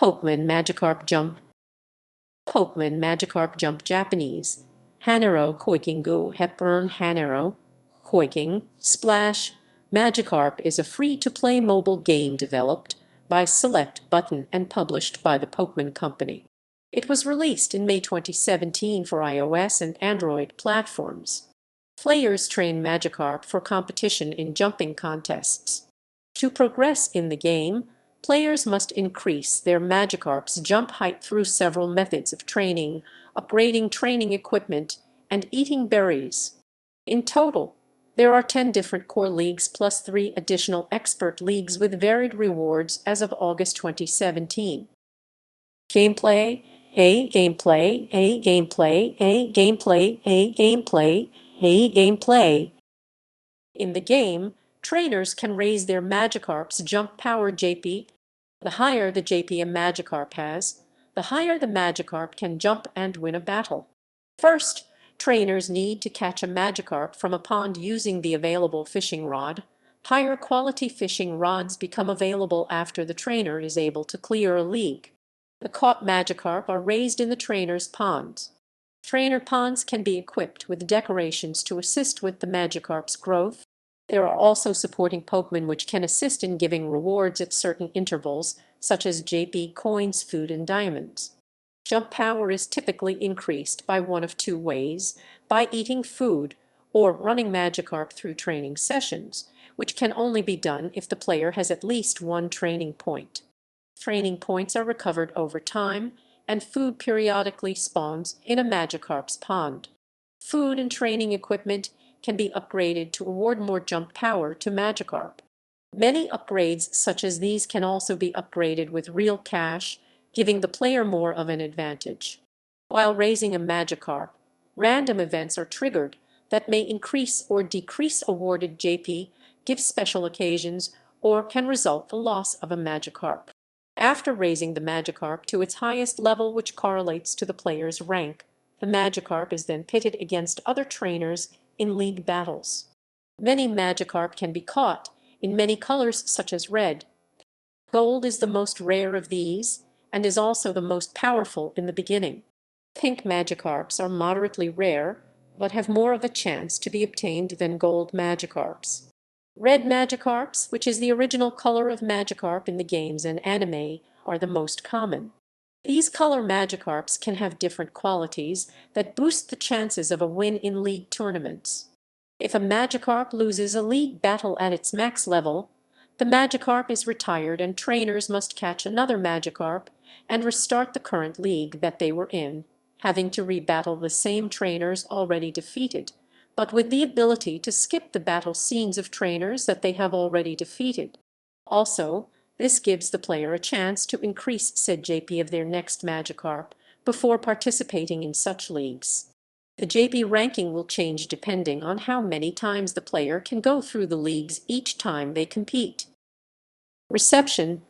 Pokémon Magikarp Jump. Pokémon Magikarp Jump Japanese. Hanero Koiking Hepburn Hanero. Koiking Splash. Magikarp is a free-to-play mobile game developed by Select Button and published by the Pokémon Company. It was released in May 2017 for iOS and Android platforms. Players train Magikarp for competition in jumping contests. To progress in the game, players must increase their Magikarp's jump height through several methods of training, upgrading training equipment, and eating berries. In total, there are 10 different core leagues plus 3 additional expert leagues with varied rewards as of August 2017. Gameplay, gameplay, gameplay, gameplay, gameplay, gameplay. In the game, trainers can raise their Magikarp's jump power JP. The higher the JP a Magikarp has, the higher the Magikarp can jump and win a battle. First, trainers need to catch a Magikarp from a pond using the available fishing rod. Higher quality fishing rods become available after the trainer is able to clear a league. The caught Magikarp are raised in the trainer's ponds. Trainer ponds can be equipped with decorations to assist with the Magikarp's growth. There are also supporting Pokémon which can assist in giving rewards at certain intervals, such as JP coins, food, and diamonds. Jump power is typically increased by one of two ways: by eating food or running Magikarp through training sessions, which can only be done if the player has at least one training point. Training points are recovered over time, and food periodically spawns in a Magikarp's pond. Food and training equipment can be upgraded to award more jump power to Magikarp. Many upgrades such as these can also be upgraded with real cash, giving the player more of an advantage. While raising a Magikarp, random events are triggered that may increase or decrease awarded JP, give special occasions, or can result the loss of a Magikarp. After raising the Magikarp to its highest level, which correlates to the player's rank, the Magikarp is then pitted against other trainers in league battles. Many Magikarp can be caught in many colors such as red. Gold is the most rare of these and is also the most powerful in the beginning. Pink Magikarps are moderately rare, but have more of a chance to be obtained than gold Magikarps. Red Magikarps, which is the original color of Magikarp in the games and anime, are the most common. These color Magikarps can have different qualities that boost the chances of a win in league tournaments. If a Magikarp loses a league battle at its max level, the Magikarp is retired and trainers must catch another Magikarp and restart the current league that they were in, having to rebattle the same trainers already defeated, but with the ability to skip the battle scenes of trainers that they have already defeated. Also, this gives the player a chance to increase said JP of their next Magikarp before participating in such leagues. The JP ranking will change depending on how many times the player can go through the leagues each time they compete. Reception.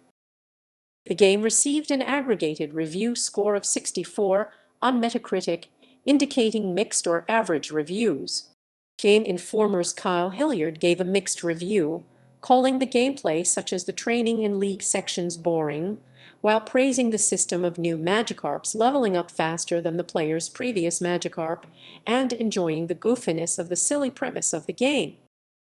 The game received an aggregated review score of 64 on Metacritic, indicating mixed or average reviews. Game Informer's Kyle Hilliard gave a mixed review, calling the gameplay such as the training and league sections boring, while praising the system of new Magikarps leveling up faster than the player's previous Magikarp, and enjoying the goofiness of the silly premise of the game.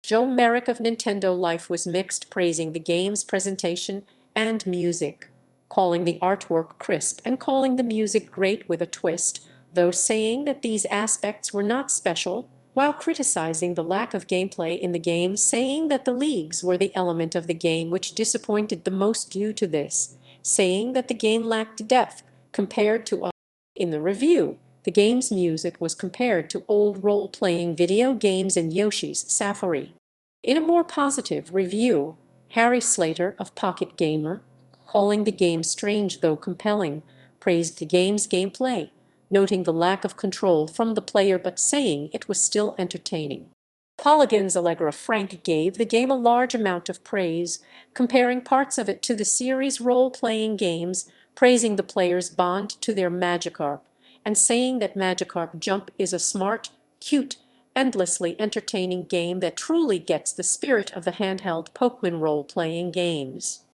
Joe Merrick of Nintendo Life was mixed, praising the game's presentation and music, calling the artwork crisp and calling the music great with a twist, though saying that these aspects were not special, while criticizing the lack of gameplay in the game, saying that the leagues were the element of the game which disappointed the most due to this, saying that the game lacked depth compared to others. In the review, the game's music was compared to old role-playing video games and Yoshi's Safari. In a more positive review, Harry Slater of Pocket Gamer, calling the game strange though compelling, praised the game's gameplay, noting the lack of control from the player but saying it was still entertaining. Polygon's Allegra Frank gave the game a large amount of praise, comparing parts of it to the series' role-playing games, praising the player's bond to their Magikarp, and saying that Magikarp Jump is a smart, cute, endlessly entertaining game that truly gets the spirit of the handheld Pokémon role-playing games.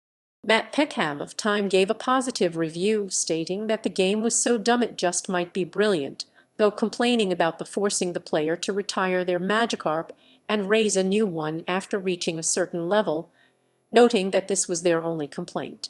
Matt Peckham of Time gave a positive review, stating that the game was so dumb it just might be brilliant, though complaining about the forcing the player to retire their Magikarp and raise a new one after reaching a certain level, noting that this was their only complaint.